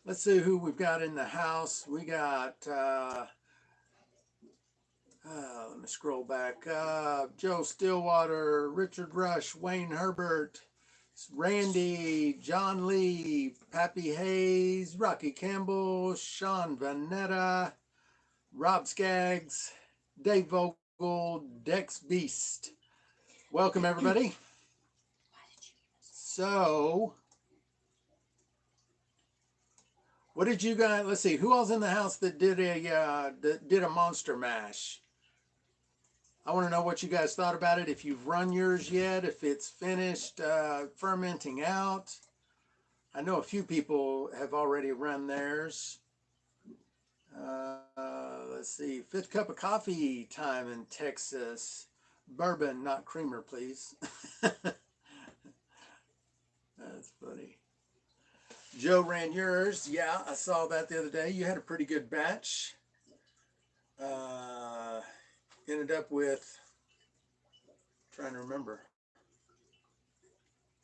Let's see who we've got in the house. We got, let me scroll back. Joe Stillwater, Richard Rush, Wayne Herbert, Randy, John Lee, Pappy Hayes, Rocky Campbell, Sean Vanetta, Rob Skaggs, Dave Vogel, Dex Beast. Welcome, everybody. So, what did you guys? Let's see. Who all's in the house that did a monster mash? I want to know what you guys thought about it. If you've run yours yet, if it's finished fermenting out. I know a few people have already run theirs. Let's see. 5th cup of coffee time in Texas. Bourbon, not creamer, please. That's funny. Joe ran yours. Yeah, I saw that the other day. You had a pretty good batch. Ended up with, trying to remember.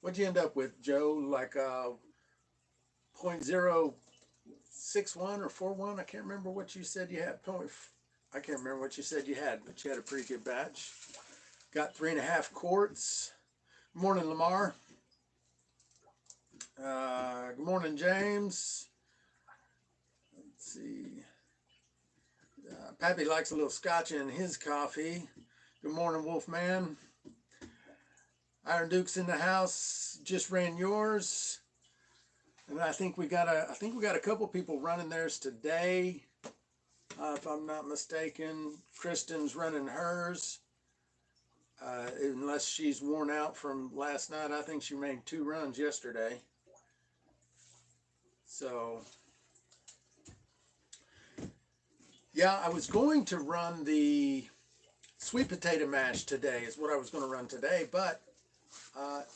What'd you end up with, Joe? Like 0.061 or 41? I can't remember what you said you had. I can't remember what you said you had, but you had a pretty good batch. Got 3.5 quarts. Good morning, Lamar. Good morning, James. Let's see. Pappy likes a little scotch in his coffee. Good morning, Wolfman. Iron Duke's in the house. Just ran yours. And I think we got a couple people running theirs today. If I'm not mistaken, Kristen's running hers. Unless she's worn out from last night. I think she made 2 runs yesterday. So, yeah, I was going to run the sweet potato mash today is what I was going to run today, but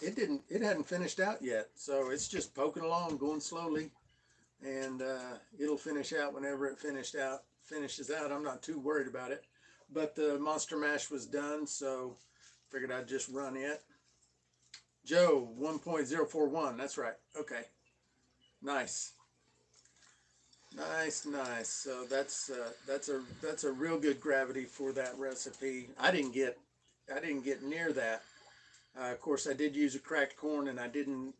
it hadn't finished out yet. So it's just poking along, going slowly, and it'll finish out whenever it finishes out. I'm not too worried about it, but the monster mash was done, so figured I'd just run it. Joe, 1.041. That's right. Okay. Nice. Nice. So that's a real good gravity for that recipe. I didn't get near that. Of course, I did use a cracked corn, and I didn't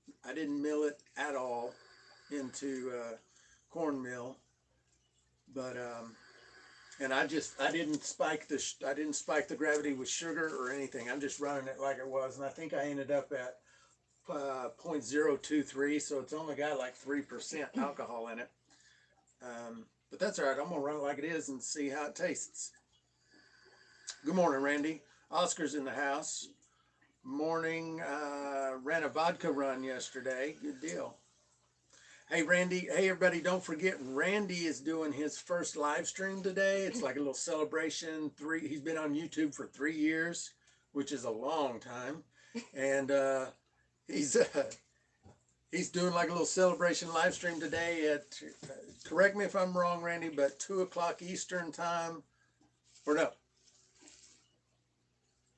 mill it at all into cornmeal. But and I didn't spike the gravity with sugar or anything. I'm just running it like it was, and I think I ended up at 0.023, so it's only got like 3% alcohol in it. But that's all right. I'm gonna run it like it is and see how it tastes. Good morning, Randy. Oscar's in the house. Morning. Ran a vodka run yesterday. Good deal. Hey, Randy. Hey, everybody. Don't forget, Randy is doing his first live stream today. It's like a little celebration. He's been on YouTube for 3 years, which is a long time. And he's doing like a little celebration live stream today at, correct me if I'm wrong, Randy, but 2 o'clock Eastern time, or no,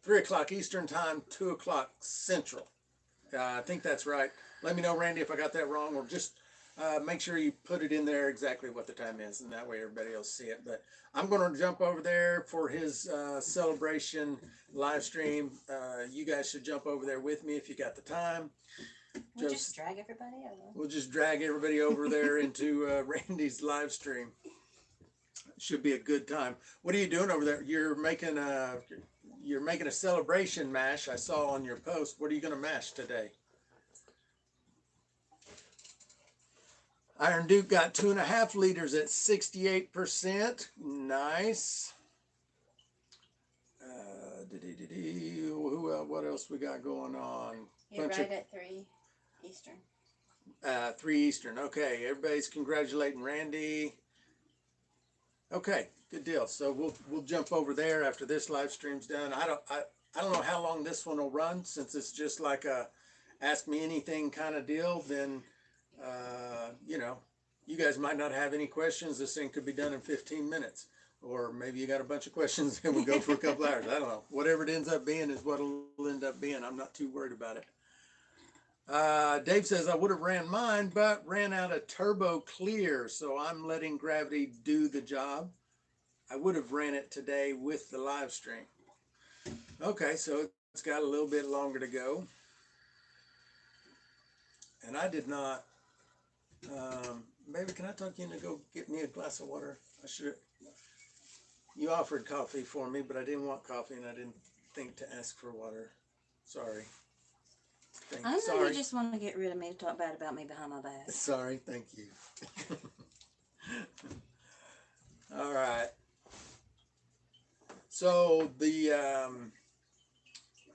3 o'clock Eastern time, 2 o'clock Central. I think that's right. Let me know, Randy, if I got that wrong, or just make sure you put it in there exactly what the time is, and that way everybody will see it. But I'm going to jump over there for his celebration live stream. You guys should jump over there with me if you got the time. We'll just drag everybody over. We'll just drag everybody over there into Randy's live stream. Should be a good time. What are you doing over there? You're making a celebration mash. I saw on your post. What are you going to mash today? Iron Duke got 2.5 liters at 68%. Nice. What else we got going on? You're right at 3 Eastern. 3 Eastern. Okay, everybody's congratulating Randy. Okay, good deal. So we'll jump over there after this live stream's done. I don't know how long this one will run, since it's just like a ask me anything kind of deal. Then you guys might not have any questions. This thing could be done in 15 minutes. Or maybe you got a bunch of questions and we'll go for a couple hours. I don't know. Whatever it ends up being is what it'll end up being. I'm not too worried about it. Dave says I would have ran mine, but ran out of turbo clear, so I'm letting gravity do the job. I would have ran it today with the live stream. Okay, so it's got a little bit longer to go. And I did not, baby, can I talk you into go get me a glass of water? I should. You offered coffee for me, but I didn't want coffee and I didn't think to ask for water. Sorry. I know you just want to get rid of me to talk bad about me behind my back. Sorry, thank you. All right. So the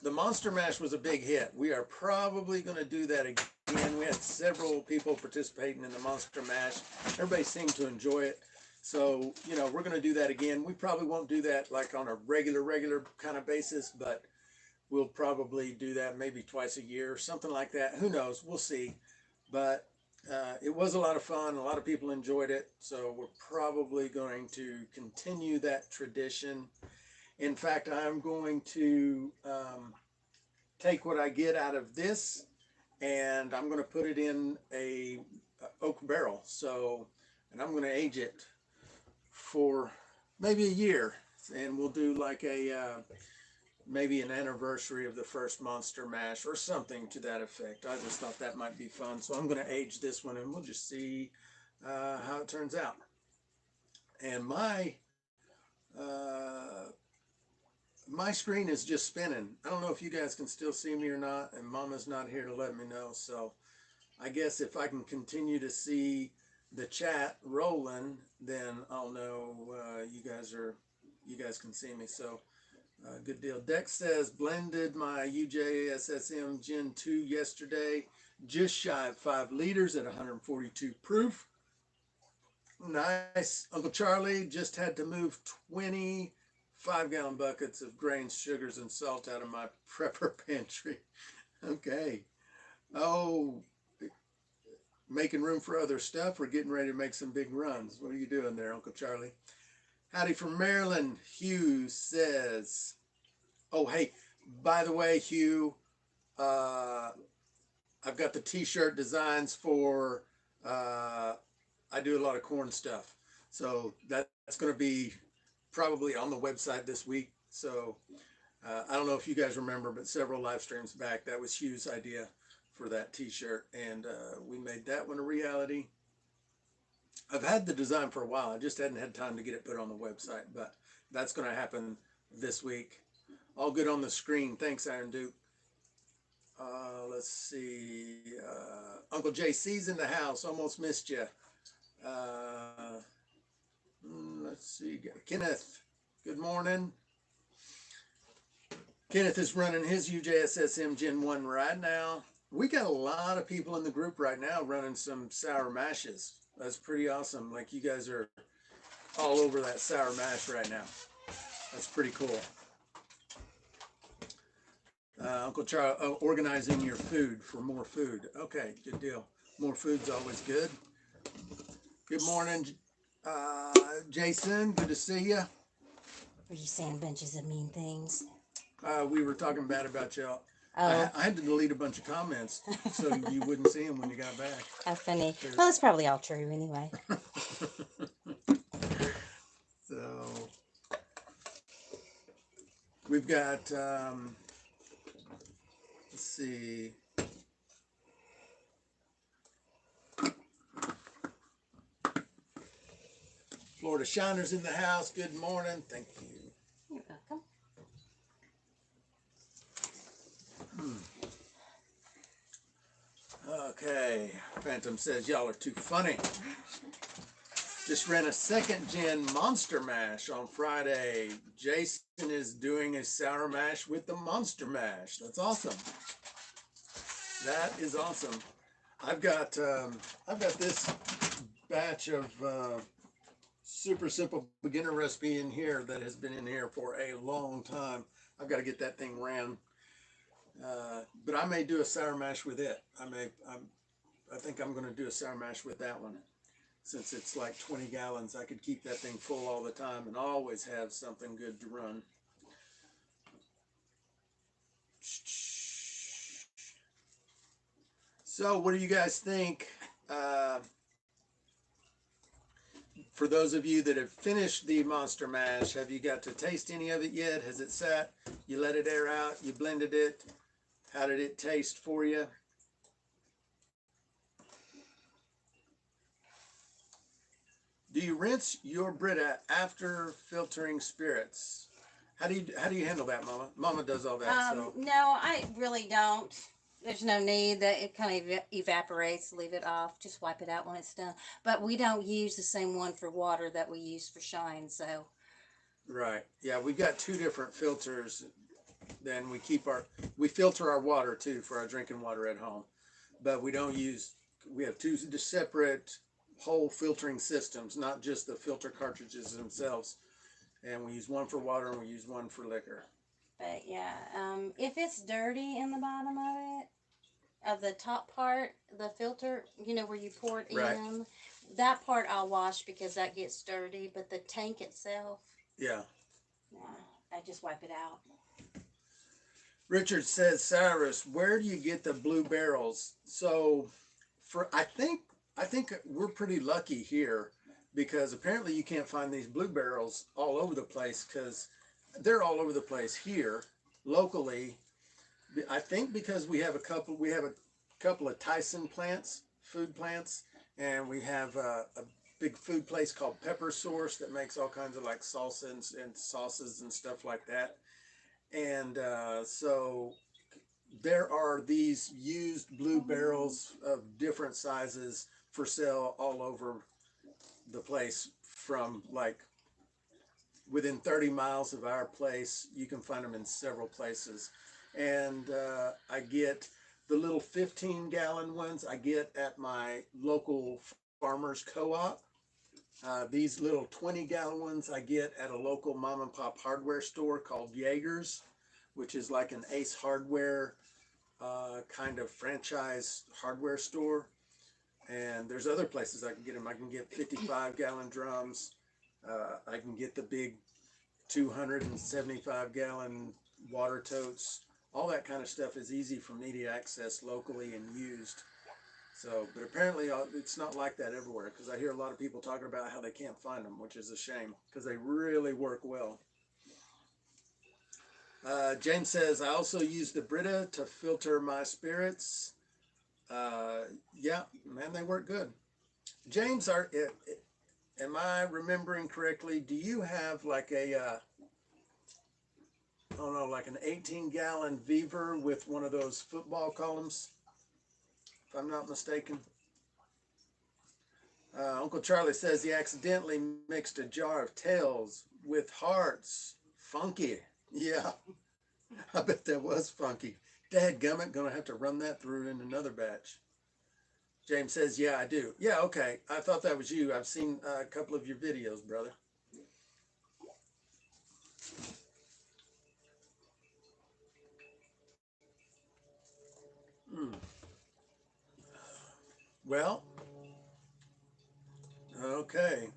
Monster Mash was a big hit. We are probably going to do that again. We had several people participating in the Monster Mash. Everybody seemed to enjoy it. So, you know, we're going to do that again. We probably won't do that like on a regular kind of basis, but we'll probably do that maybe twice a year or something like that. Who knows? We'll see. But it was a lot of fun. A lot of people enjoyed it. So we're probably going to continue that tradition. In fact, I'm going to take what I get out of this and I'm going to put it in a oak barrel. So, and I'm going to age it for maybe a year. And we'll do like a maybe an anniversary of the first Monster Mash or something to that effect. I just thought that might be fun. So I'm going to age this one and we'll just see how it turns out. And my screen is just spinning. I don't know if you guys can still see me or not, and Mama's not here to let me know. So I guess if I can continue to see the chat rolling, then I'll know you guys can see me. So good deal. Dex says blended my UJSSM Gen 2 yesterday, just shy of 5 liters at 142 proof. Nice. Uncle Charlie just had to move 20 5-gallon buckets of grains, sugars, and salt out of my prepper pantry. Okay. Oh, making room for other stuff. We're getting ready to make some big runs. What are you doing there, Uncle Charlie? Howdy from Maryland. Hugh says, oh, hey, by the way, Hugh, I've got the t-shirt designs for, I do a lot of corn stuff. So that's going to be probably on the website this week. So I don't know if you guys remember, but several live streams back, that was Hugh's idea for that t-shirt. And we made that one a reality. I've had the design for a while. I just hadn't had time to get it put on the website, but that's going to happen this week. All good on the screen. Thanks, Iron Duke. Let's see. Uncle JC's in the house. Almost missed you. Let's see. Kenneth, good morning. Kenneth is running his UJSSM Gen 1 right now. We got a lot of people in the group right now running some sour mashes. That's pretty awesome. Like you guys are all over that sour mash right now. That's pretty cool. Uncle Charles, organizing your food for more food. Okay, good deal. More food's always good. Good morning, Jason. Good to see you. Were you saying bunches of mean things? We were talking bad about y'all. Oh. I had to delete a bunch of comments so you wouldn't see them when you got back. How funny. Well, it's probably all true anyway. So we've got, let's see. Florida Shiners in the house. Good morning. Thank you. You're welcome. Okay. Phantom says y'all are too funny. Just ran a second gen Monster Mash on Friday. Jason is doing a sour mash with the Monster Mash. That's awesome. That is awesome. I've got this batch of super simple beginner recipe in here that has been in here for a long time. I've got to get that thing ran. But I may do a sour mash with it. I think I'm going to do a sour mash with that one. Since it's like 20 gallons, I could keep that thing full all the time and always have something good to run. So, what do you guys think? For those of you that have finished the Monster Mash, have you got to taste any of it yet? Has it sat? You let it air out? You blended it? How did it taste for you? Do you rinse your Brita after filtering spirits? How do you handle that, Mama? Mama does all that. No, I really don't. There's no need. That it kind of evaporates. Leave it off. Just wipe it out when it's done. But we don't use the same one for water that we use for shine. So Right. Yeah, we've got two different filters. Then we filter our water too for our drinking water at home, but we don't use. We have two separate whole filtering systems, not just the filter cartridges themselves. And we use one for water and we use one for liquor. but yeah, if it's dirty in the bottom of it, of the top part, the filter, where you pour it Right. in, that part I'll wash because that gets dirty. But the tank itself, Yeah. I just wipe it out. Richard says, Cyrus, where do you get the blue barrels? So, I think we're pretty lucky here because apparently you can't find these blue barrels all over the place because they're all over the place here locally. I think because we have a couple of Tyson plants, food plants, and we have a big food place called Pepper Source that makes all kinds of like salsa and sauces and stuff like that. And so there are these used blue barrels of different sizes for sale all over the place, from like within 30 miles of our place. You can find them in several places. And I get the little 15-gallon ones I get at my local farmers co-op. These little 20-gallon ones I get at a local mom and pop hardware store called Jaeger's, which is like an Ace Hardware kind of franchise hardware store. And there's other places I can get them. I can get 55-gallon drums. I can get the big 275-gallon water totes. All that kind of stuff is easy for me to access locally and used. So, but apparently it's not like that everywhere, because I hear a lot of people talking about how they can't find them, which is a shame because they really work well. James says, I also use the Brita to filter my spirits. Yeah, man, they work good. James, am I remembering correctly? Do you have like like an 18-gallon Beaver with one of those football columns, if I'm not mistaken? Uncle Charlie says he accidentally mixed a jar of tails with hearts. Funky. Yeah, I bet that was funky. Dadgummit, gonna have to run that through in another batch. James says, yeah, I do. Yeah, okay. I thought that was you. I've seen a couple of your videos, brother. Mm. Well, okay.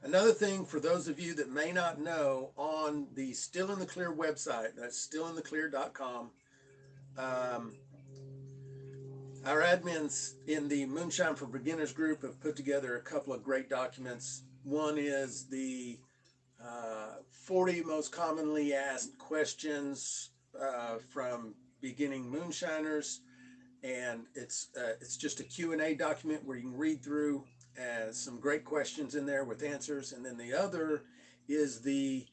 Another thing for those of you that may not know, on the Still in the Clear website, that's stillintheclear.com, our admins in the Moonshine for Beginners group have put together a couple of great documents. One is the 40 most commonly asked questions from beginning moonshiners, and it's just a Q&A document where you can read through some great questions in there with answers. And then the other is the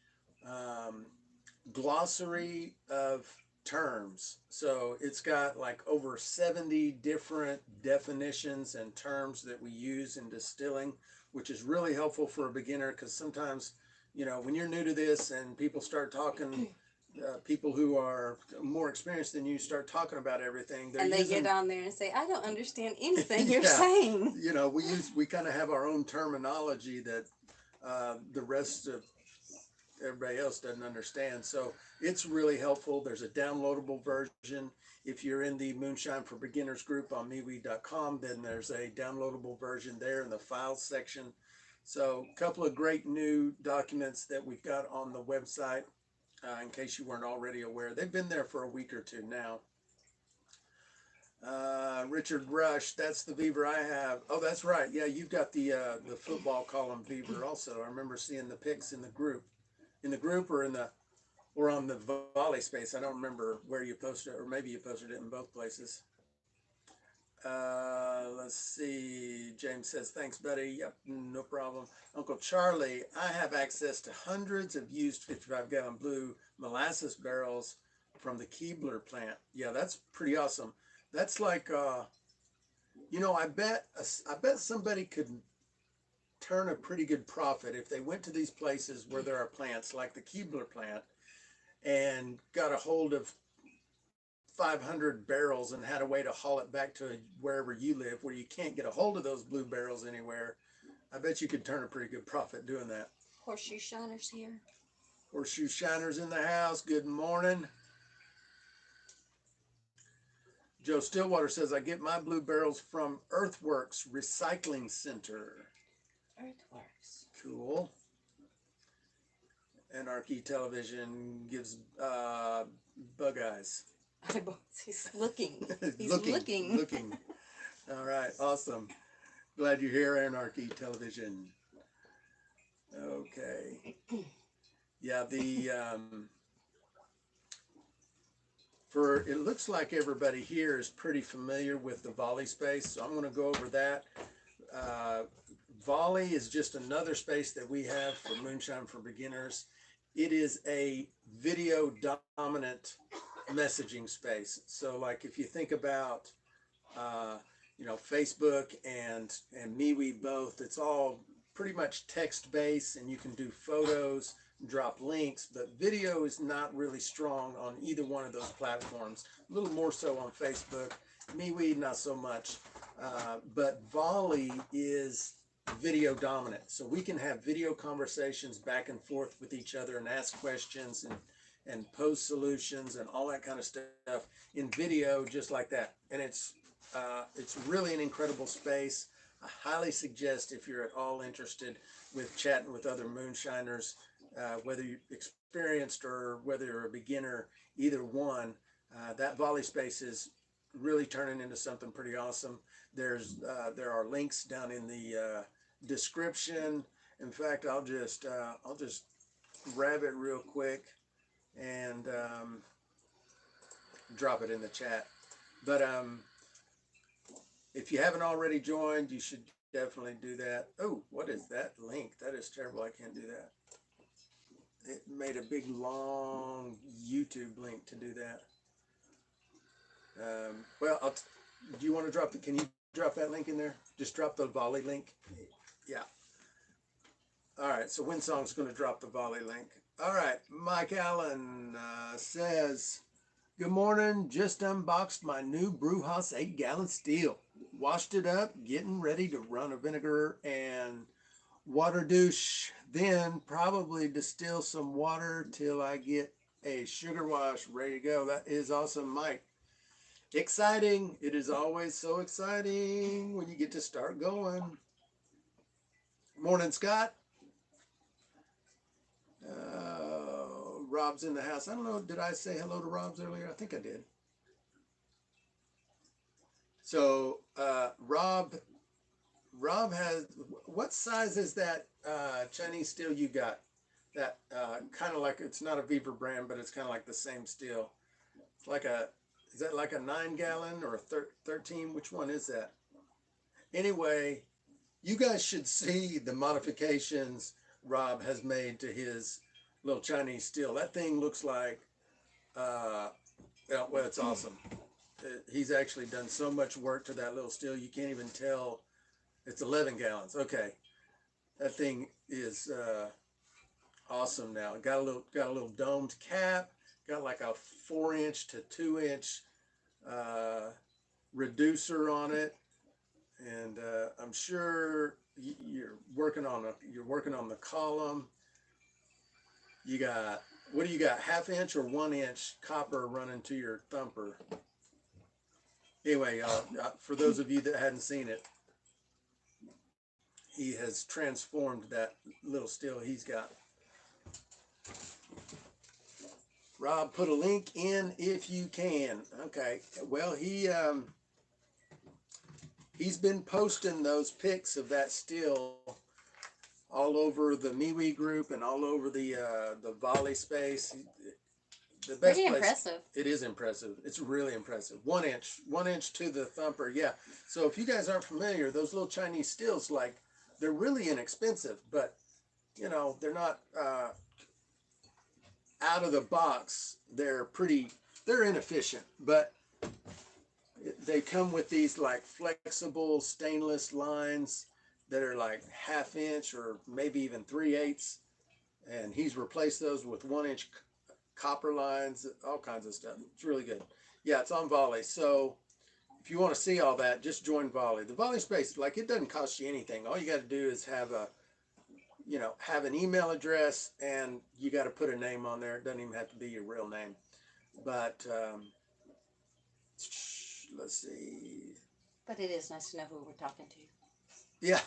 glossary of terms. So it's got like over 70 different definitions and terms that we use in distilling, which is really helpful for a beginner, because sometimes, when you're new to this and people start talking, people who are more experienced than you start talking about everything. And they get on there and say, I don't understand anything you're saying. We kind of have our own terminology that the rest of everybody else doesn't understand. So it's really helpful. There's a downloadable version. If you're in the Moonshine for Beginners group on MeWe.com, then there's a downloadable version there in the files section. So a couple of great new documents that we've got on the website, in case you weren't already aware. They've been there for a week or two now. Richard Rush, that's the beaver I have. Oh, that's right. Yeah, you've got the football column beaver also. I remember seeing the pics in the group or on the Volley space. I don't remember where you posted it, or maybe you posted it in both places. Let's see. James says, thanks, buddy. Yep, no problem. Uncle Charlie, I have access to hundreds of used 55-gallon blue molasses barrels from the Keebler plant. Yeah, that's pretty awesome. That's like, I bet somebody could turn a pretty good profit if they went to these places where there are plants like the Keebler plant and got a hold of 500 barrels and had a way to haul it back to wherever you live where you can't get a hold of those blue barrels anywhere. I bet you could turn a pretty good profit doing that. Horseshoe Shiners here. Horseshoe Shiners in the house. Good morning. Joe Stillwater says, I get my blue barrels from Earthworks Recycling Center. Earthworks. Cool. Anarchy Television gives bug eyes. He's looking. He's looking. Looking. All right. Awesome. Glad you're here, Anarchy Television. Okay. Yeah, it looks like everybody here is pretty familiar with the Volley space, so I'm going to go over that. Volley is just another space that we have for Moonshine for Beginners. It is a video dominant messaging space. So like if you think about Facebook and MeWe both, it's all pretty much text based, and you can do photos, drop links, but video is not really strong on either one of those platforms. A little more so on Facebook. MeWe not so much, but Volley is video dominant, so we can have video conversations back and forth with each other and ask questions and post solutions and all that kind of stuff in video just like that. And it's really an incredible space. I highly suggest, if you're at all interested with chatting with other moonshiners, whether you're experienced or whether you're a beginner, either one, that Volley space is really turning into something pretty awesome. There are links down in the description. In fact, I'll just grab it real quick and drop it in the chat. But if you haven't already joined, you should definitely do that. Oh, what is that link? That is terrible. I can't do that. It made a big long YouTube link to do that. Well, do you want to drop can you drop that link in there? Just drop the Volley link. Yeah. All right. So Winsong's going to drop the Volley link. All right. Mike Allen says, good morning. Just unboxed my new Brewhouse 8-gallon steel. Washed it up, getting ready to run a vinegar and water douche. Then probably distill some water till I get a sugar wash ready to go. That is awesome, Mike. Exciting. It is always so exciting when you get to start going. Morning, Scott. Rob's in the house. I don't know, did I say hello to Rob's earlier? I think I did. So Rob has, what size is that Chinese steel you got? That kind of like, it's not a Viver brand, but it's kind of like the same steel. It's like is that like a 9-gallon or a 13? Which one is that? Anyway, you guys should see the modifications Rob has made to his little Chinese steel. That thing looks like, well, it's awesome. He's actually done so much work to that little steel, you can't even tell it's 11 gallons. Okay, that thing is awesome now. Got a little domed cap. Got like a 4-inch to 2-inch reducer on it, and I'm sure you're working on the column. You got, what do you got? 1/2 inch or 1-inch copper running to your thumper. Anyway, for those of you that hadn't seen it, he has transformed that little steel he's got. Rob, put a link in if you can. Okay. Well, he he's been posting those pics of that still all over the MeWe group and all over the Volley space. The best Pretty place. impressive. It is impressive. It's really impressive. 1 inch to the thumper. Yeah. So if you guys aren't familiar, those little Chinese stills, like, they're really inexpensive, but you know, they're not out of the box. They're inefficient, but they come with these like flexible stainless lines that are like 1/2 inch or maybe even 3/8, and he's replaced those with 1 inch copper lines, all kinds of stuff. It's really good. Yeah, it's on Volley. So if you want to see all that, just join Volley. The Volley space, like, it doesn't cost you anything. All you got to do is have an email address, and you got to put a name on there. It doesn't even have to be your real name. But let's see. But it is nice to know who we're talking to. Yeah.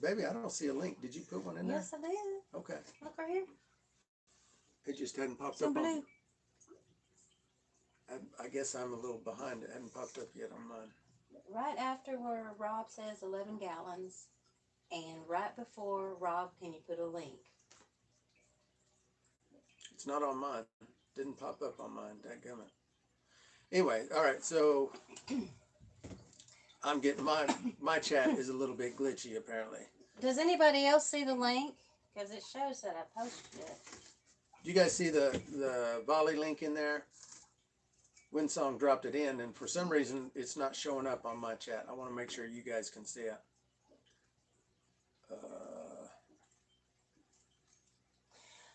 Baby, I don't see a link. Did you put one in there? Yes, I did. Okay. Look right here. It just hadn't popped So up on. blue. I guess I'm a little behind. It hadn't popped up yet on mine. Right after where Rob says 11 gallons, and right before Rob, can you put a link? It's not on mine. Didn't pop up on mine. Dadgummit. Anyway, all right. So I'm getting my chat is a little bit glitchy apparently. Does anybody else see the link? Because it shows that I posted it. Do you guys see the Volley link in there? Windsong dropped it in, and for some reason it's not showing up on my chat. I want to make sure you guys can see it.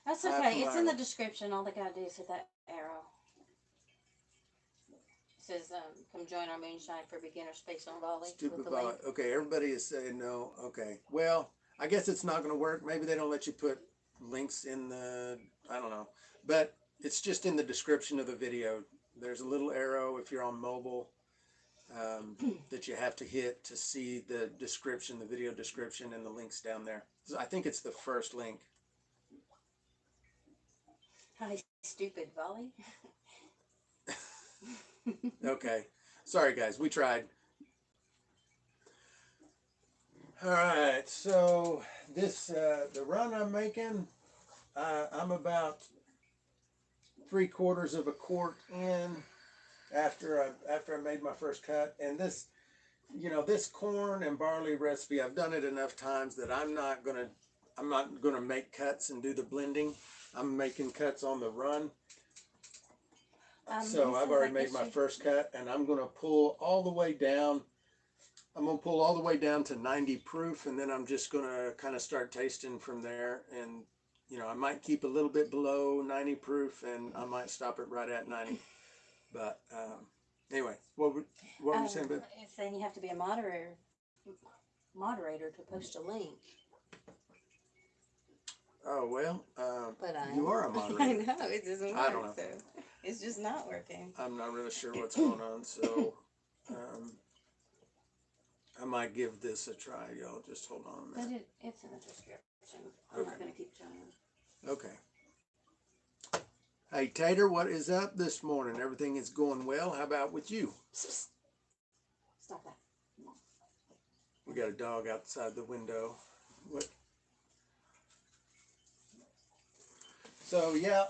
That's okay. It's in the description. All they gotta do is hit that arrow. It says, "Come join our moonshine for beginner space on Volley." Stupid Volley. Okay, everybody is saying no. Okay, well, I guess it's not going to work. Maybe they don't let you put links in the. I don't know, but it's just in the description of the video. There's a little arrow if you're on mobile that you have to hit to see the description, the video description, and the links down there. So I think it's the first link. Hi, stupid Volley. Okay. Sorry, guys. We tried. All right. So this, the run I'm making, I'm about 3/4 of a quart in after I made my first cut. And this, this corn and barley recipe, I've done it enough times that I'm not gonna make cuts and do the blending. I'm making cuts on the run. So I've already made my first cut, and I'm going to pull all the way down. I'm going to pull all the way down to 90 proof, and then I'm just going to kind of start tasting from there. And, I might keep a little bit below 90 proof, and I might stop it right at 90. But anyway, what were you saying, babe? It's saying you have to be a moderator to post a link. Oh, well, But you are a moderator. I know, it doesn't work. I don't know. So it's just not working. I'm not really sure what's going on, so I might give this a try, y'all. Just hold on a minute. But it's in the description. I'm not going to keep trying. Okay. Hey, Tater, what is up this morning? Everything is going well. How about with you? Stop that. We got a dog outside the window. What? So yeah,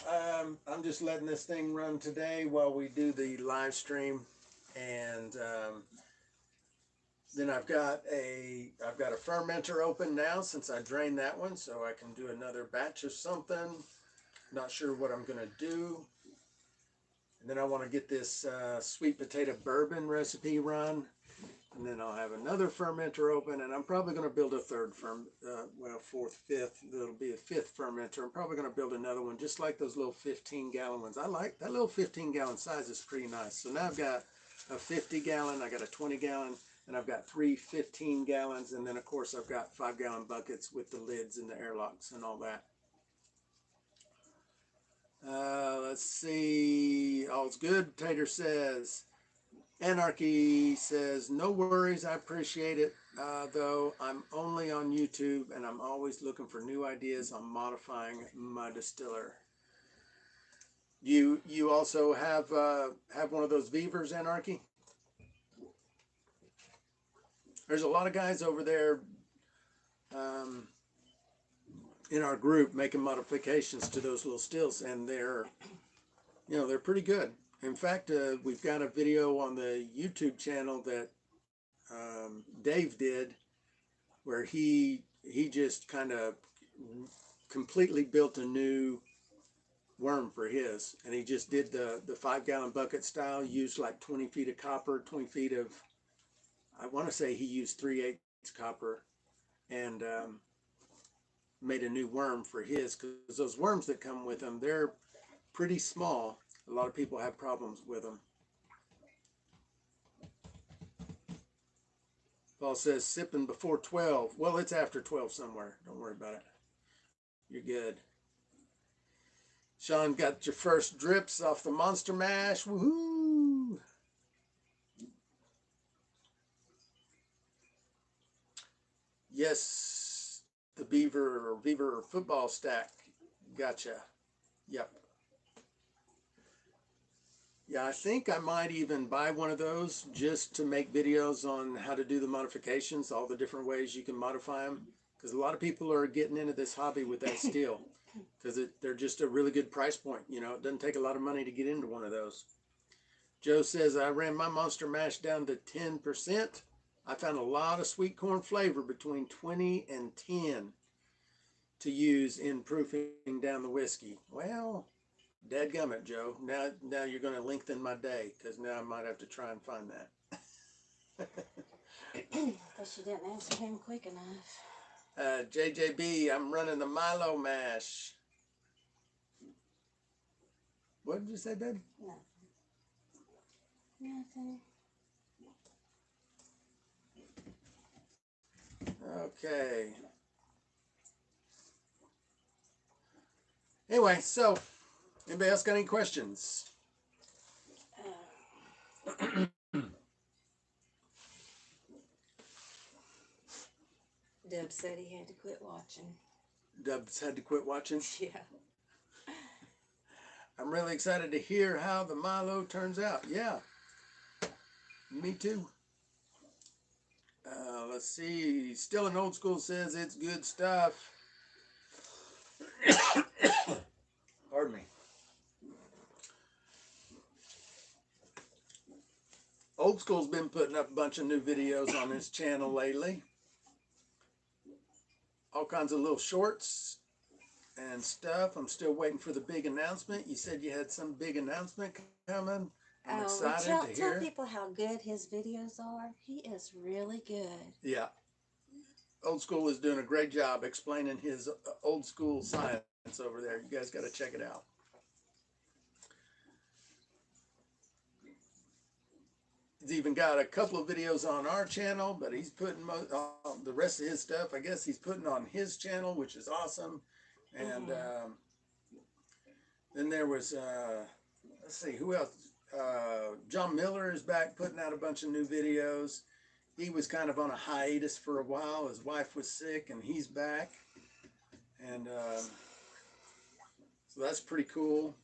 I'm just letting this thing run today while we do the live stream, and then I've got a fermenter open now since I drained that one, so I can do another batch of something. Not sure what I'm gonna do, and then I want to get this sweet potato bourbon recipe run. And then I'll have another fermenter open, and I'm probably going to build a third fourth, fifth. There'll be a fifth fermenter. I'm probably going to build another one, just like those little 15-gallon ones. I like that little 15-gallon size is pretty nice. So now I've got a 50-gallon, I got a 20-gallon, and I've got 3 15-gallons, and then of course I've got 5-gallon buckets with the lids and the airlocks and all that. Let's see. All's good, Tater says. Anarchy says, no worries, I appreciate it, though I'm only on YouTube and I'm always looking for new ideas on modifying my distiller. You also have one of those Beavers, Anarchy? There's a lot of guys over there in our group making modifications to those little stills, and they're, you know, they're pretty good. In fact, we've got a video on the YouTube channel that Dave did, where he just kind of completely built a new worm for his, and he just did the 5-gallon bucket style, used like 20 feet of copper, 20 feet of, I want to say he used 3/8 copper, and made a new worm for his, because those worms that come with them, they're pretty small. A lot of people have problems with them. Paul says sipping before 12. Well, it's after 12 somewhere. Don't worry about it. You're good. Sean got your first drips off the Monster Mash. Woohoo! Yes, the Beaver football stack. Gotcha. Yep. Yeah, I think I might even buy one of those just to make videos on how to do the modifications, all the different ways you can modify them. Because a lot of people are getting into this hobby with that steel, because they're just a really good price point. You know, it doesn't take a lot of money to get into one of those. Joe says, I ran my Monster Mash down to 10%. I found a lot of sweet corn flavor between 20 and 10 to use in proofing down the whiskey. Well, dadgummit, Joe. Now you're going to lengthen my day, because now I might have to try and find that. But she didn't answer him quick enough. JJB, I'm running the Milo mash. What did you say, baby? Nothing. Okay. Anyway, so anybody else got any questions? Deb said he had to quit watching. Dubs had to quit watching. Yeah. I'm really excited to hear how the Milo turns out. Yeah, me too. Let's see. Still in Old School says it's good stuff. Pardon me. Old School's been putting up a bunch of new videos on his channel lately. All kinds of little shorts and stuff. I'm still waiting for the big announcement. You said you had some big announcement coming. I'm excited to hear. Tell people how good his videos are. He is really good. Yeah. Old School is doing a great job explaining his old school science over there. You guys got to check it out. He's even got a couple of videos on our channel, but he's putting the rest of his stuff, I guess he's putting on his channel, which is awesome. And then there was, let's see, who else? John Miller is back putting out a bunch of new videos. He was kind of on a hiatus for a while. His wife was sick, and he's back. And so that's pretty cool.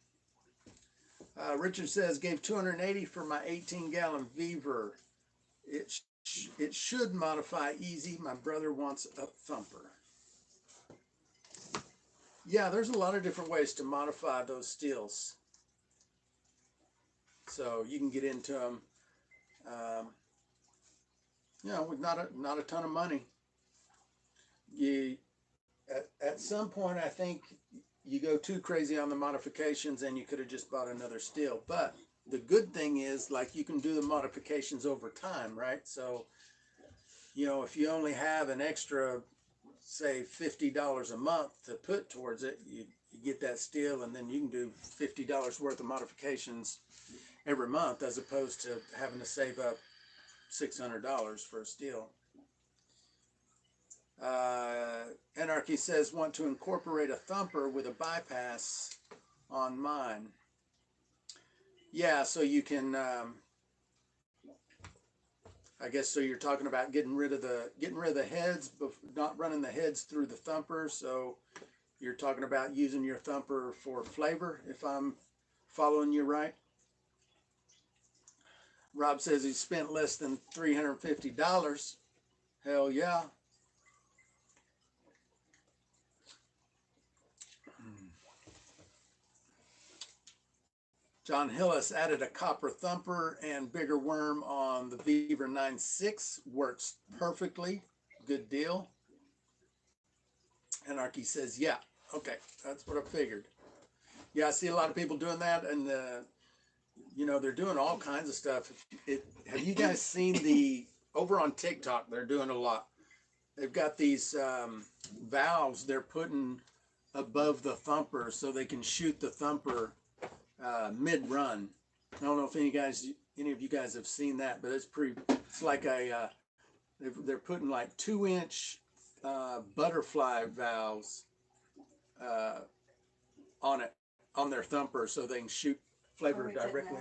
Richard says, gave $280 for my 18-gallon Beaver. It should modify easy. My brother wants a thumper. Yeah, there's a lot of different ways to modify those steels. So you can get into them, you know, with not a ton of money. At some point, I think you go too crazy on the modifications, and you could have just bought another steel. But the good thing is, like, you can do the modifications over time, right? So, you know, if you only have an extra, say, $50 a month to put towards it, you get that steel, and then you can do $50 worth of modifications every month, as opposed to having to save up $600 for a steel. Anarchy says, want to incorporate a thumper with a bypass on mine. Yeah, so you can, I guess, so you're talking about getting rid of the heads, but not running the heads through the thumper. So you're talking about using your thumper for flavor, if I'm following you right. Rob says he spent less than $350. Hell yeah. John Hillis added a copper thumper and bigger worm on the Beaver 9.6. Works perfectly. Good deal. Anarchy says, yeah. Okay, that's what I figured. Yeah, I see a lot of people doing that, and you know, they're doing all kinds of stuff. Have you guys seen the, over on TikTok, they're doing a lot. They've got these valves they're putting above the thumper so they can shoot the thumper mid-run. I don't know if any of you guys have seen that, but it's like they're putting like 2-inch butterfly valves on on their thumper so they can shoot flavor directly.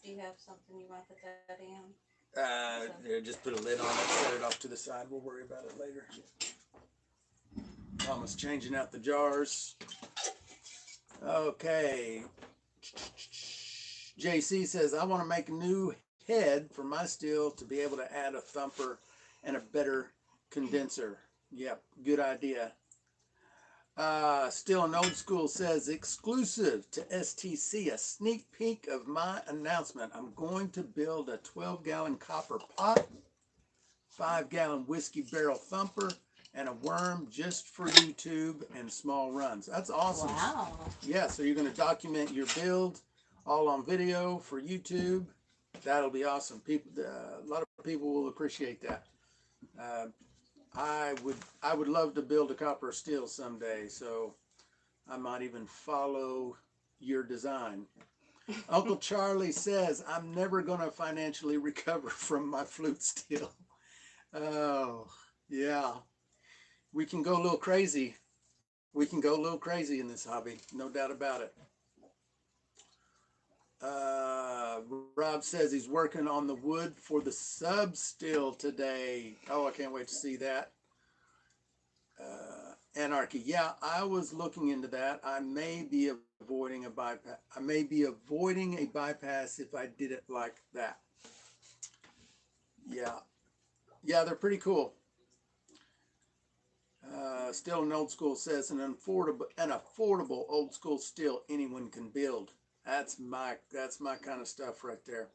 Do you have something you want to put that in? Just put a lid on it, set it off to the side. We'll worry about it later. Almost changing out the jars. Okay. JC says, I want to make a new head for my steel to be able to add a thumper and a better condenser. Yep, good idea. Still an old school says, exclusive to STC, a sneak peek of my announcement. I'm going to build a 12-gallon copper pot, 5-gallon whiskey barrel thumper, and a worm just for YouTube and small runs. That's awesome. Wow. Yeah, so you're going to document your build all on video for YouTube. That'll be awesome. People, a lot of people will appreciate that. I would love to build a copper steel someday, so I might even follow your design. Uncle Charlie says, I'm never going to financially recover from my flute steel. Oh, yeah. We can go a little crazy. We can go a little crazy in this hobby, no doubt about it. Rob says he's working on the wood for the sub still today. Oh, I can't wait to see that. Anarchy. Yeah, I was looking into that. I may be avoiding a bypass. I may be avoiding a bypass if I did it like that. Yeah. Yeah, they're pretty cool. Still an old school says an affordable old school steel anyone can build. That's my kind of stuff right there.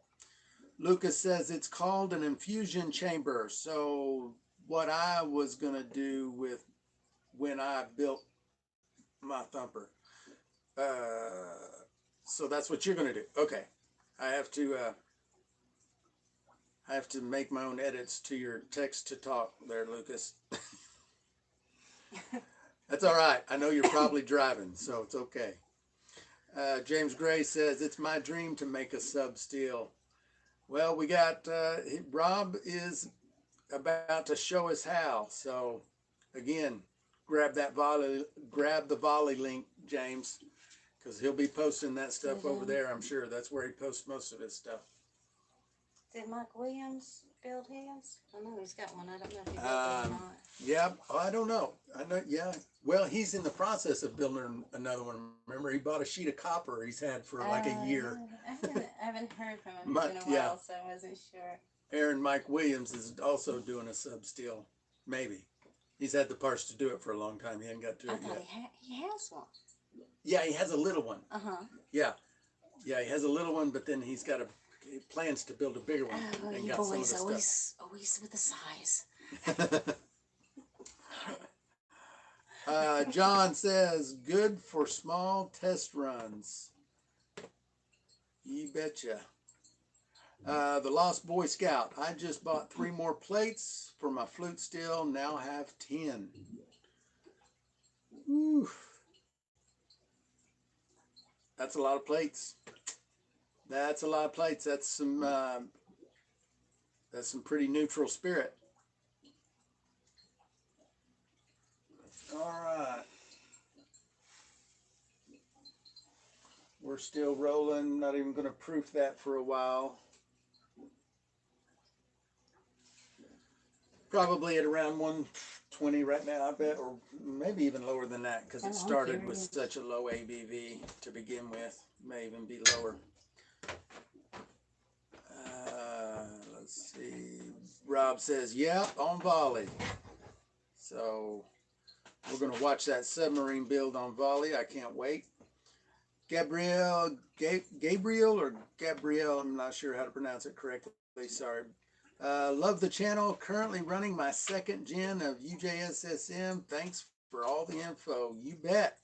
Lucas says it's called an infusion chamber. So what I was gonna do with when I built my thumper. So that's what you're gonna do. Okay, I have to make my own edits to your text to talk there, Lucas. That's all right. I know you're probably driving, so it's okay. James Gray says, it's my dream to make a sub steel. Well, we got, Rob is about to show us how. So again, grab the Volley link, James, because he'll be posting that stuff over there. I'm sure that's where he posts most of his stuff. Did Mike Williams build his? I know he's got one. I don't know if he built it or not. Yeah, I don't know. I know. Yeah. Well, he's in the process of building another one. Remember, he bought a sheet of copper he's had for like a year. I haven't heard from him in a while, so I wasn't sure. Aaron Mike Williams is also doing a sub steel. Maybe. He's had the parts to do it for a long time. He hasn't got to it yet. He has one. Yeah, he has a little one. Uh-huh. Yeah. Yeah, he has a little one, but then he plans to build a bigger one. Oh, and you got boys some of the always with the size. John says, good for small test runs. You betcha. The Lost Boy Scout. I just bought 3 more plates for my flute steel. Now have 10. Woo. That's a lot of plates. That's a lot of plates. That's some pretty neutral spirit. All right. We're still rolling. Not even going to proof that for a while. Probably at around 120 right now, I bet, or maybe even lower than that because it started with such a low ABV to begin with. May even be lower. Let's see. Rob says, yep, on Volley. So we're going to watch that submarine build on Volley. I can't wait. Gabrielle, I'm not sure how to pronounce it correctly. Sorry. Love the channel. Currently running my second gen of UJSSM. Thanks for all the info. You bet.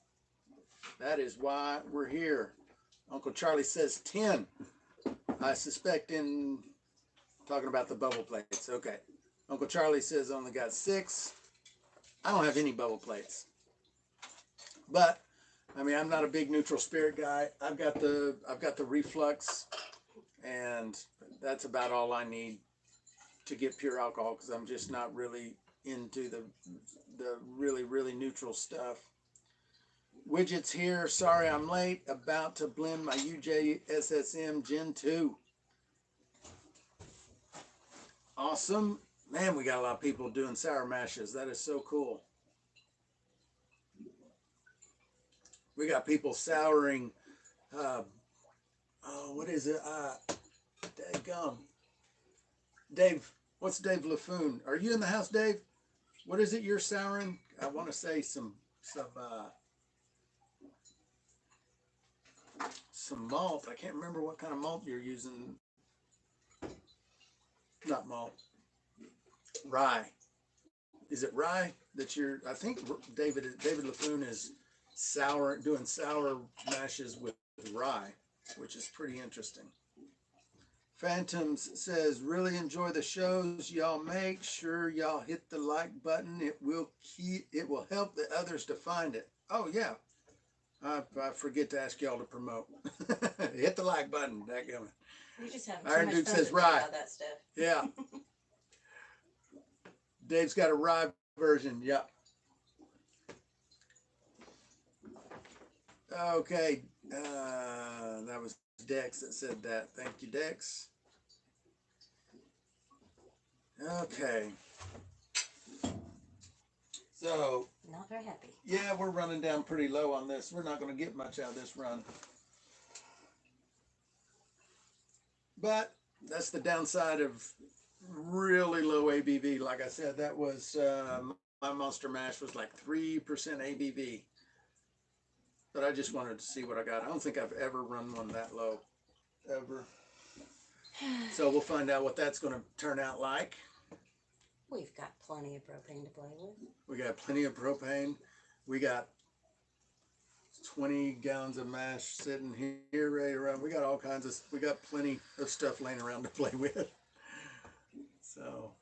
That is why we're here. Uncle Charlie says 10. I suspect in talking about the bubble plates. Okay. Uncle Charlie says only got 6. I don't have any bubble plates. But I mean, I'm not a big neutral spirit guy. I've got the reflux, and that's about all I need to get pure alcohol, because I'm just not really into the really neutral stuff. Widgets here. Sorry I'm late. About to blend my UJSSM Gen 2. Awesome. Man, we got a lot of people doing sour mashes. That is so cool. We got people souring, what is it? Daggum. Dave, what's Dave LaFoon? Are you in the house, Dave? What is it you're souring? I want to say some malt. I can't remember what kind of malt you're using. Not malt. Rye. Is it rye that you're? I think David LaFoon is doing sour mashes with rye, which is pretty interesting. Phantoms says, really enjoy the shows y'all make. Sure y'all hit the like button. It will help the others to find it. Oh yeah. I forget to ask y'all to promote. Hit the like button. Dadgummit. You just have Iron Duke says rye. All that stuff. Yeah. Dave's got a rye version. Yep. Okay. That was Dex that said that. Thank you, Dex. Okay. So. Not very happy. Yeah, we're running down pretty low on this. We're not going to get much out of this run. But that's the downside of really low ABV. Like I said, that was my Monster Mash was like 3% ABV. But I just wanted to see what I got. I don't think I've ever run one that low, ever. So we'll find out what that's going to turn out like. We've got plenty of propane to play with. We got plenty of propane. We got 20 gallons of mash sitting here ready around. We got all kinds of, we got plenty of stuff laying around to play with. So.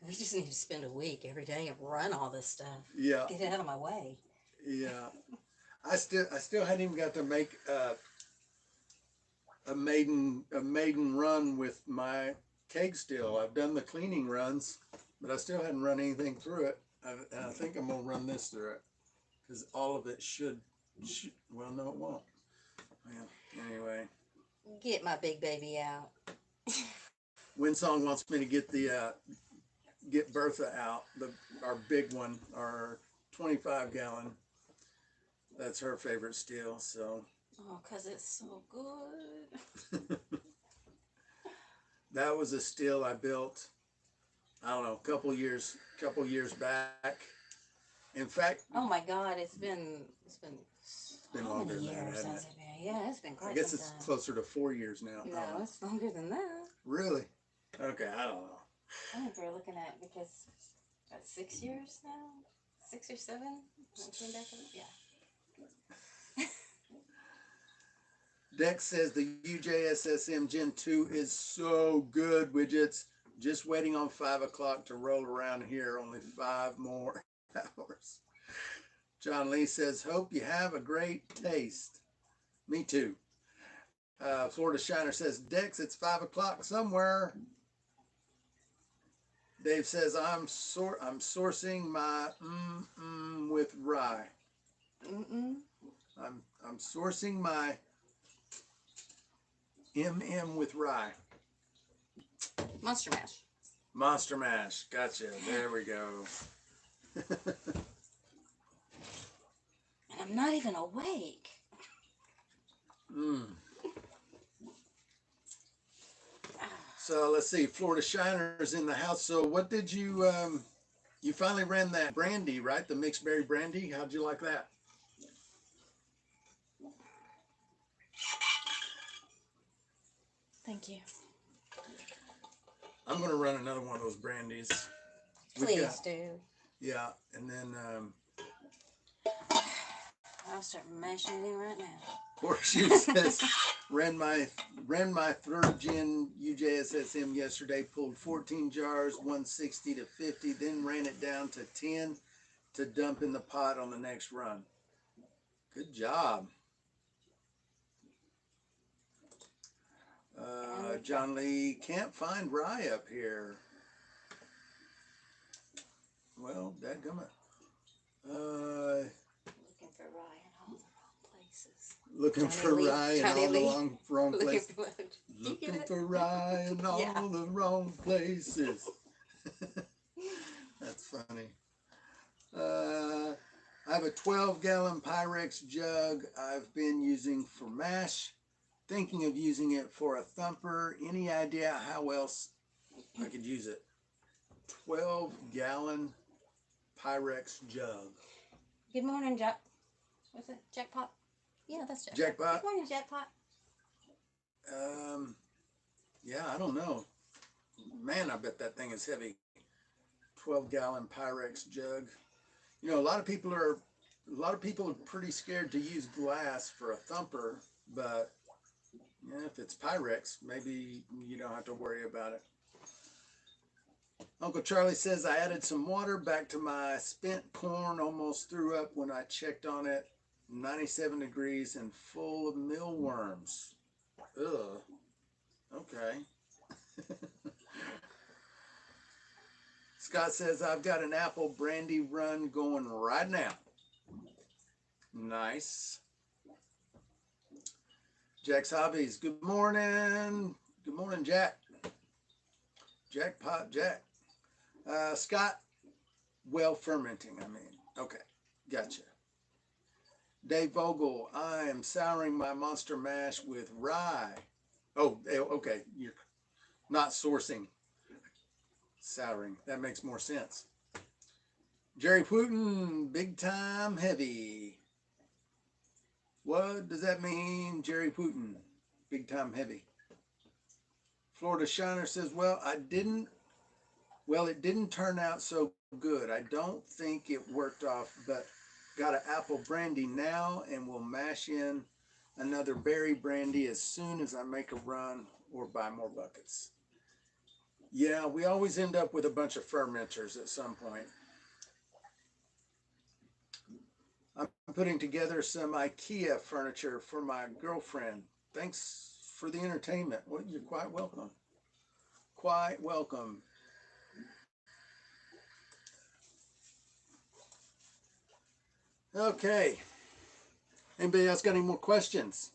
We just need to spend a week every day and run all this stuff. Yeah. Get it out of my way. Yeah. I still hadn't even got to make a maiden run with my keg still. I've done the cleaning runs, but I still hadn't run anything through it. And I think I'm going to run this through it, because all of it should, well, no, it won't. Yeah, anyway. Get my big baby out. Winsong wants me to get get Bertha out, our big one, our 25 gallon. That's her favorite still, so. Oh, because it's so good. That was a still I built, I don't know, a couple years back. In fact, oh my God, it's been longer than years that, hasn't has it? it been? Yeah, it's been quite I guess some it's time. closer to 4 years now. No, it's longer than that. Really? Okay, I don't know. I think we're looking at, because that's 6 years now? 6 or 7? Yeah. Dex says the UJSSM Gen 2 is so good, widgets. Just waiting on 5 o'clock to roll around here. Only 5 more hours. John Lee says, hope you have a great taste. Me too. Florida Shiner says, Dex, it's 5 o'clock somewhere. Dave says, I'm sourcing my with rye. I'm sourcing my with rye. Monster Mash. Monster Mash. Gotcha. There we go. And I'm not even awake. So let's see. Florida Shiner's in the house. So what did you you finally ran that brandy, right? The mixed berry brandy. How'd you like that? Thank you. I'm gonna run another one of those brandies. Please do. Yeah, and then I'll start mashing it in right now. Horseshoe says ran my third gen UJSSM yesterday. Pulled 14 jars, 160 to 50, then ran it down to 10 to dump in the pot on the next run. Good job. John Lee, can't find rye up here. Well, dadgummit. Looking for rye in all the wrong places. Looking for rye in all the wrong places. Looking for rye in all the wrong places. That's funny. I have a 12-gallon Pyrex jug I've been using for mash. Thinking of using it for a thumper. Any idea how else I could use it? 12-gallon Pyrex jug. Good morning, Jack. What's it? Jackpot? Yeah, that's Jackpot. Jackpot? Good morning, Jackpot. Yeah, I don't know. Man, I bet that thing is heavy. 12-gallon Pyrex jug. You know, a lot of people are pretty scared to use glass for a thumper, but yeah, if it's Pyrex, maybe you don't have to worry about it. Uncle Charlie says I added some water back to my spent corn. Almost threw up when I checked on it. 97 degrees and full of mealworms. Ugh. Okay. Scott says I've got an apple brandy run going right now. Nice. Jack's Hobbies. Good morning. Good morning, Jack. Jackpot Jack. Scott, well fermenting, I mean. Okay, gotcha. Dave Vogel, I am souring my monster mash with rye. Oh, okay, you're not sourcing. Souring, that makes more sense. Jerry Putin, big time heavy. What does that mean, Jerry Putin? Big time heavy. Florida Shiner says, well, it didn't turn out so good. I don't think it worked off, but got an apple brandy now and will mash in another berry brandy as soon as I make a run or buy more buckets. Yeah, we always end up with a bunch of fermenters at some point. I'm putting together some IKEA furniture for my girlfriend. Thanks for the entertainment. Well, you're quite welcome. Quite welcome. Okay. Anybody else got any more questions?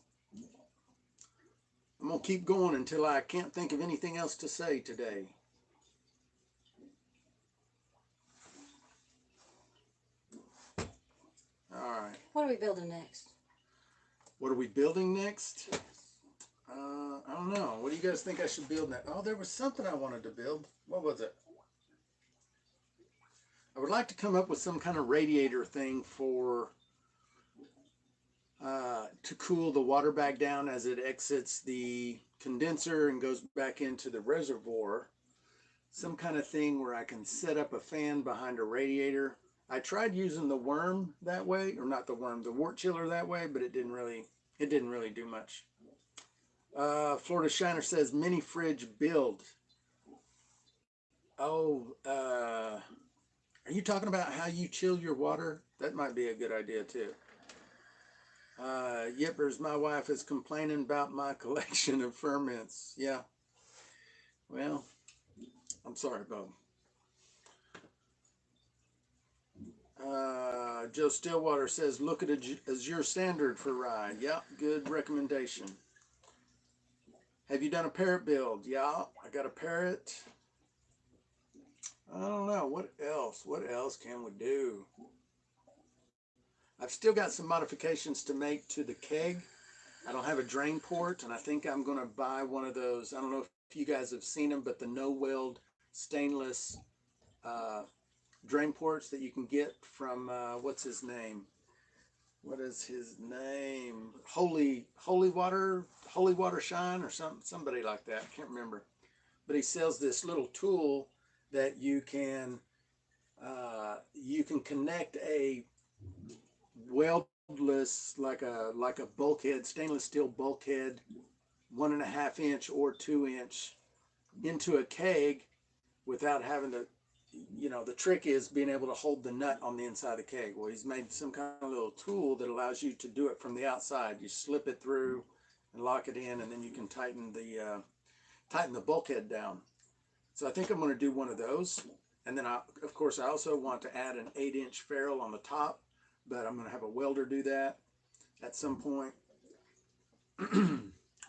I'm going to keep going until I can't think of anything else to say today. All right. What are we building next? What are we building next? I don't know. What do you guys think I should build next? Oh, there was something I wanted to build. What was it? I would like to come up with some kind of radiator thing for to cool the water back down as it exits the condenser and goes back into the reservoir. Some kind of thing where I can set up a fan behind a radiator. I tried using the worm that way, or not the worm, the wart chiller that way, but it didn't really do much. Florida Shiner says mini fridge build. Oh, are you talking about how you chill your water? That might be a good idea too. Yippers, my wife is complaining about my collection of ferments. Yeah. Well, I'm sorry, Bo. Joe Stillwater says, look at Azure Standard for rye. Yeah, good recommendation. Have you done a parrot build? Yeah, I got a parrot. I don't know. What else? What else can we do? I've still got some modifications to make to the keg. I don't have a drain port, and I think I'm going to buy one of those. I don't know if if you guys have seen them, but the no weld stainless drain ports that you can get from what's his name? What is his name? Holy Water Shine or somebody like that. I can't remember. But he sells this little tool that you can connect a weldless, like a bulkhead, stainless steel bulkhead, 1.5 inch or 2 inch, into a keg without having to, the trick is being able to hold the nut on the inside of the keg. Well, he's made some kind of little tool that allows you to do it from the outside. You slip it through and lock it in, and then you can tighten the bulkhead down. So I think I'm going to do one of those. And then, of course, I also want to add an 8-inch ferrule on the top, but I'm going to have a welder do that at some point.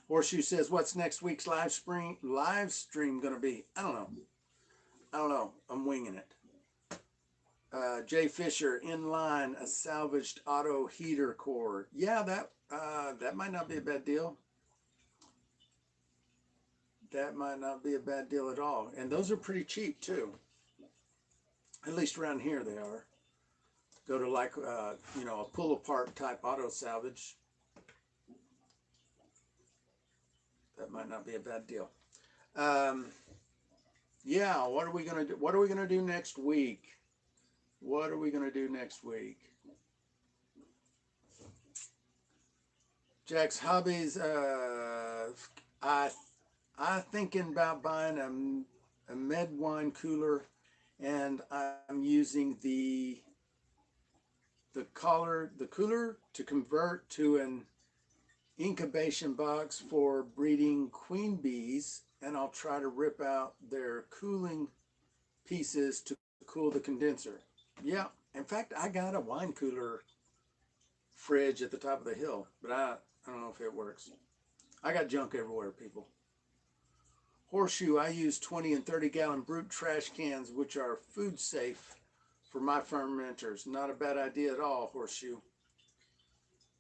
Horseshoe says, what's next week's live stream going to be? I don't know. I'm winging it. Jay Fisher, inline, a salvaged auto heater cord. Yeah, that might not be a bad deal. That might not be a bad deal at all. And those are pretty cheap too. At least around here they are. Go to like, a pull apart type auto salvage. That might not be a bad deal. Yeah, what are we gonna do? What are we gonna do next week? What are we gonna do next week? Jack's hobbies. I thinking about buying a med wine cooler, and I'm using the cooler to convert to an incubation box for breeding queen bees, and I'll try to rip out their cooling pieces to cool the condenser. Yeah, in fact, I got a wine cooler fridge at the top of the hill, but I don't know if it works. I got junk everywhere, people. Horseshoe, I use 20 and 30 gallon brute trash cans, which are food safe for my fermenters. Not a bad idea at all, Horseshoe.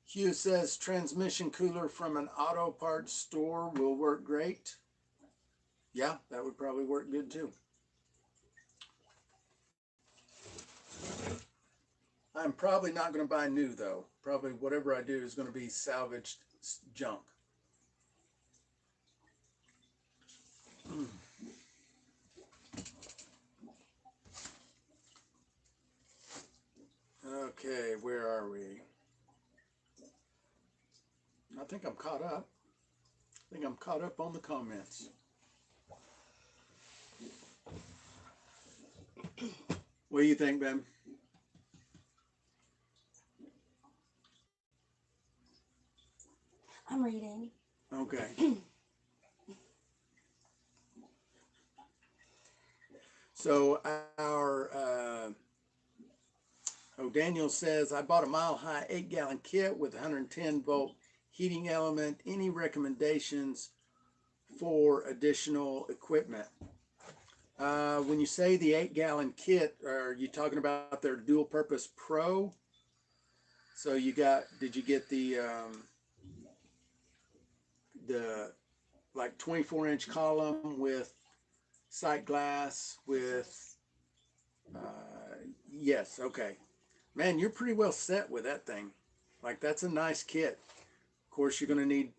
Hugh says transmission cooler from an auto parts store will work great. Yeah, that would probably work good too. I'm probably not going to buy new though. Probably whatever I do is going to be salvaged junk. Okay, where are we? I think I'm caught up. I think I'm caught up on the comments. What do you think, Ben? I'm reading. Okay. So Daniel says, I bought a Mile High 8-gallon kit with 110 volt heating element. Any recommendations for additional equipment? When you say the 8-gallon kit, are you talking about their dual purpose pro? So did you get the like 24-inch column with sight glass with, yes, okay. Man, you're pretty well set with that thing. Like, that's a nice kit. Of course, you're gonna need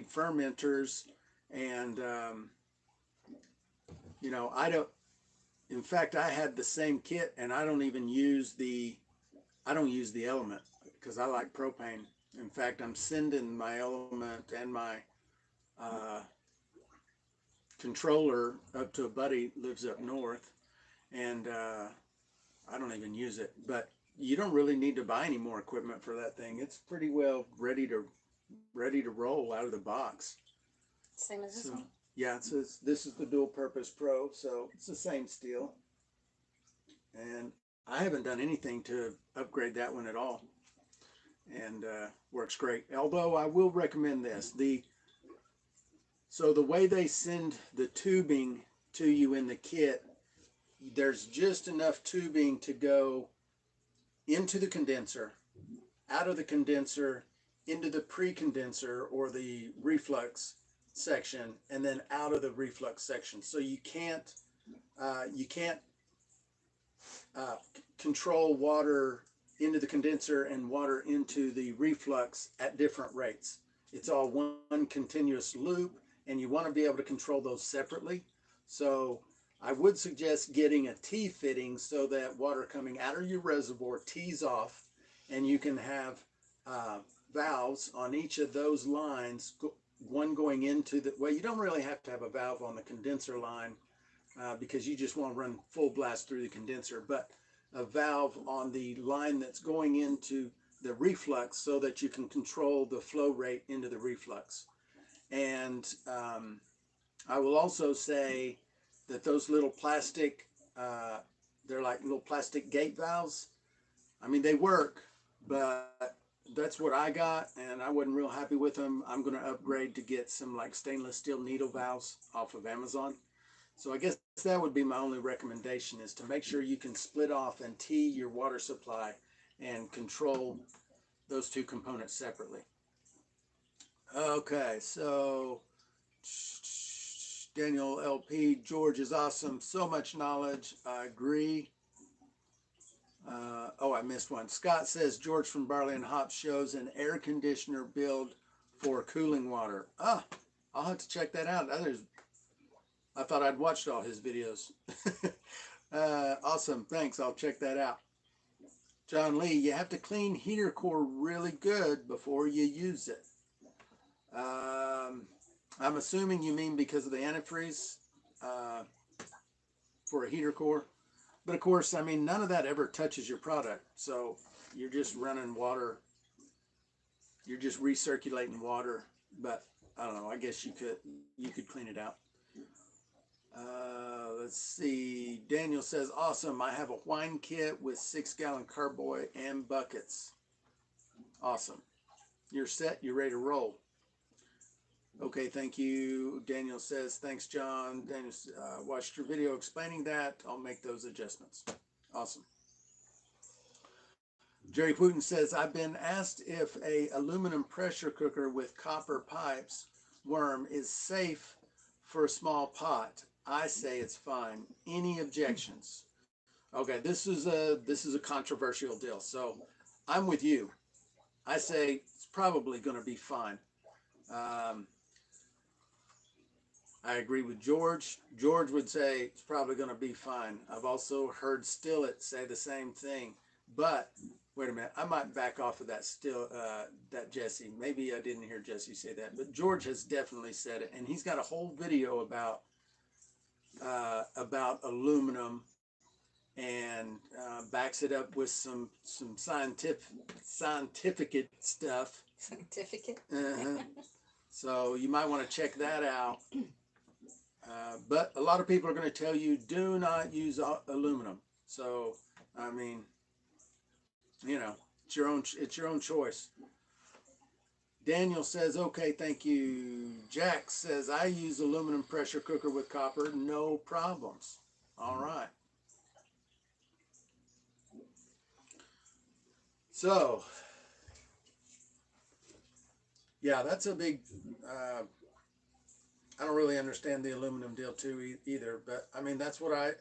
fermenters, and in fact, I had the same kit, and I don't use the element because I like propane. In fact, I'm sending my element and my controller up to a buddy lives up north, and I don't even use it. But you don't really need to buy any more equipment for that thing. It's pretty well ready to roll out of the box. Same as this one. Yeah, this is the dual purpose pro, so it's the same steel. And I haven't done anything to upgrade that one at all, and works great. Although I will recommend this. So the way they send the tubing to you in the kit, there's just enough tubing to go into the condenser, out of the condenser, into the pre-condenser or the reflux section and then out of the reflux section. So you can't control water into the condenser and water into the reflux at different rates. It's all one continuous loop, and you want to be able to control those separately. So I would suggest getting a T fitting so that water coming out of your reservoir tees off, and you can have valves on each of those lines, one going into the, well, you don't really have to have a valve on the condenser line because you just want to run full blast through the condenser, but a valve on the line that's going into the reflux so that you can control the flow rate into the reflux. And I will also say that those little plastic, they're like little plastic gate valves. I mean, they work, but that's what I got, and I wasn't real happy with them. I'm going to upgrade to get some like stainless steel needle valves off of Amazon. So I guess that would be my only recommendation, is to make sure you can split off and tee your water supply and control those two components separately. Okay, so Daniel LP, George is awesome. So much knowledge. I agree. Oh, I missed one. Scott says George from Barley and Hops shows an air conditioner build for cooling water. Ah, I'll have to check that out. I thought I'd watched all his videos. Awesome. Thanks. I'll check that out. John Lee, you have to clean heater core really good before you use it. I'm assuming you mean because of the antifreeze for a heater core. But of course, I mean, none of that ever touches your product. So you're just running water. You're just recirculating water. But I don't know. I guess you could clean it out. Let's see. Daniel says, awesome. I have a wine kit with 6-gallon carboy and buckets. Awesome. You're set. You're ready to roll. Okay, thank you. Daniel says, thanks, John. Daniel watched your video explaining that. I'll make those adjustments. Awesome. Jerry Putin says, I've been asked if a aluminum pressure cooker with copper pipes worm is safe for a small pot. I say it's fine. Any objections? Okay, this is a controversial deal. So I'm with you. I say it's probably going to be fine. I agree with George. George would say it's probably going to be fine. I've also heard Stillett say the same thing. But wait a minute, I might back off of that that Jesse. Maybe I didn't hear Jesse say that, but George has definitely said it, and he's got a whole video about aluminum, and backs it up with some scientific stuff. Scientific. So you might want to check that out. But a lot of people are going to tell you do not use aluminum. So I mean, you know, it's your own choice. Daniel says, okay, thank you. Jack says, I use aluminum pressure cooker with copper, no problems. All right. So, yeah, that's a big, I don't really understand the aluminum deal too either, but I mean, that's what I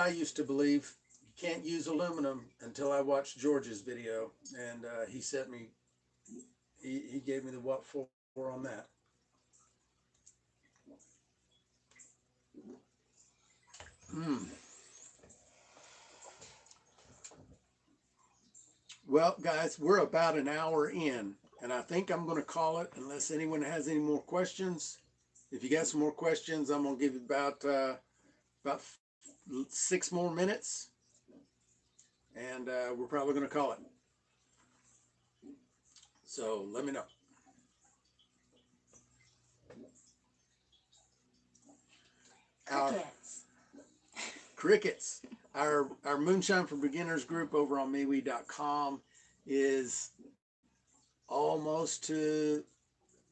used to believe. You can't use aluminum until I watched George's video, and he sent me, he gave me the what for on that. Well, guys, we're about an hour in, and I think I'm going to call it unless anyone has any more questions. If you got some more questions, I'm going to give you about 6 more minutes, and we're probably going to call it. So let me know. Crickets. Our Moonshine for Beginners group over on MeWe.com is almost to,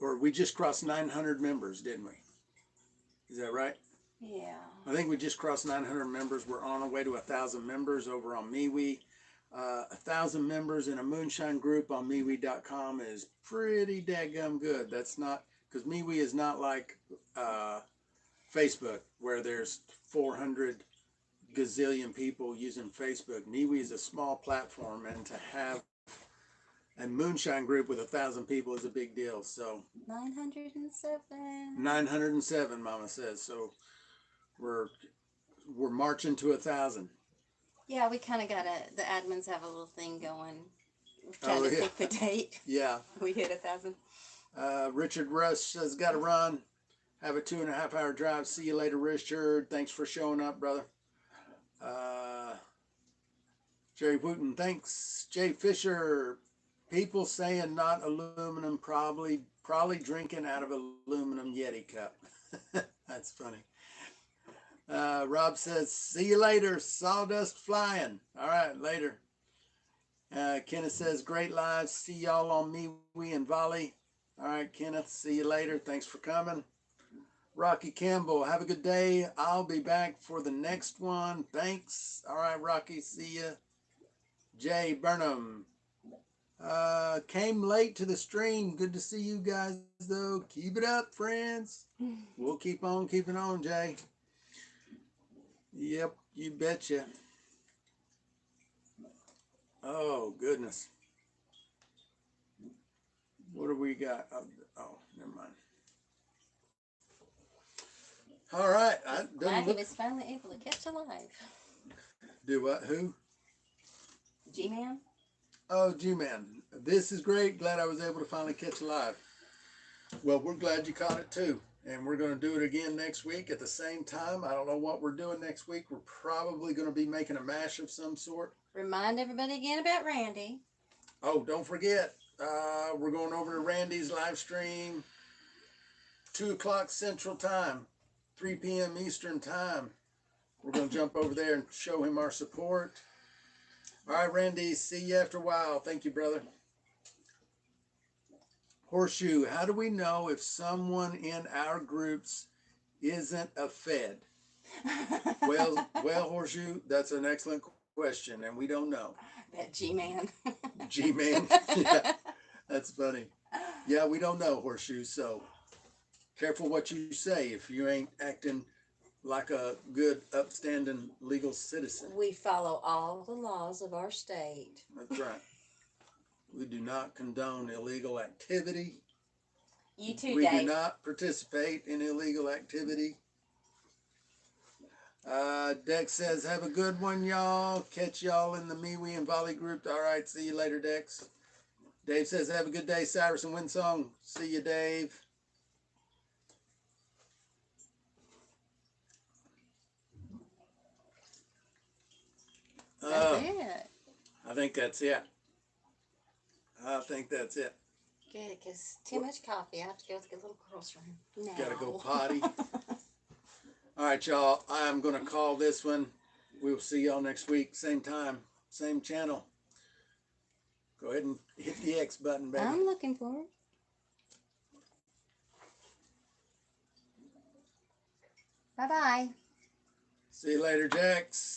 or we just crossed 900 members, didn't we? Is that right? Yeah. I think we just crossed 900 members. We're on our way to 1,000 members over on MeWe. 1,000 members in a Moonshine group on MeWe.com is pretty daggum good. That's not, because MeWe is not like Facebook where there's 400 gazillion people using Facebook. MeWe is a small platform, and to have a moonshine group with 1,000 people is a big deal. So 907. 907, Mama says. So we're marching to 1,000. Yeah, we kind of got the admins have a little thing going. We're trying to pick the date. Yeah. We hit 1,000. Richard Rush says, got to run. Have a 2.5 hour drive. See you later, Richard. Thanks for showing up, brother. Jerry Wooten, thanks. Jay Fisher, people saying not aluminum, probably drinking out of aluminum Yeti cup. That's funny. Rob says, see you later, sawdust flying. All right, later. Kenneth says, great live. See y'all on MeWe and Volley. All right, Kenneth, see you later. Thanks for coming. Rocky Campbell, have a good day. I'll be back for the next one. Thanks. All right, Rocky, see ya. Jay Burnham, came late to the stream. Good to see you guys, though. Keep it up, friends. We'll keep on keeping on, Jay. Yep, you betcha. Oh, goodness. What do we got? Oh, never mind. All right. Glad he was finally able to catch alive. Do what? Who? G-Man? Oh, G-Man. This is great. Glad I was able to finally catch alive. Well, we're glad you caught it too. And we're going to do it again next week at the same time. I don't know what we're doing next week. We're probably going to be making a mash of some sort. Remind everybody again about Randy. Oh, don't forget. We're going over to Randy's live stream. 2 o'clock Central Time. 3 p.m. Eastern Time. We're going to jump over there and show him our support. All right, Randy, see you after a while. Thank you, brother. Horseshoe, how do we know if someone in our groups isn't a Fed? Well, Horseshoe, that's an excellent question, and we don't know. That G-Man. G-Man? Yeah, that's funny. Yeah, we don't know, Horseshoe, so careful what you say if you ain't acting like a good, upstanding legal citizen. We follow all the laws of our state. That's right. We do not condone illegal activity. You too, We Dave. do not participate in illegal activity. Dex says, have a good one, y'all. Catch y'all in the MeWe and Volley group. All right, see you later, Dex. Dave says, have a good day, Cyrus and Winsong. See you, Dave. That's it. I think that's it. I think that's it. Good, because too much coffee. I have to go to the little girl's room now. Gotta go potty. All right, y'all. I'm going to call this one. We'll see y'all next week. Same time, same channel. Go ahead and hit the X button, baby. I'm looking for it. Bye-bye. See you later, Jax.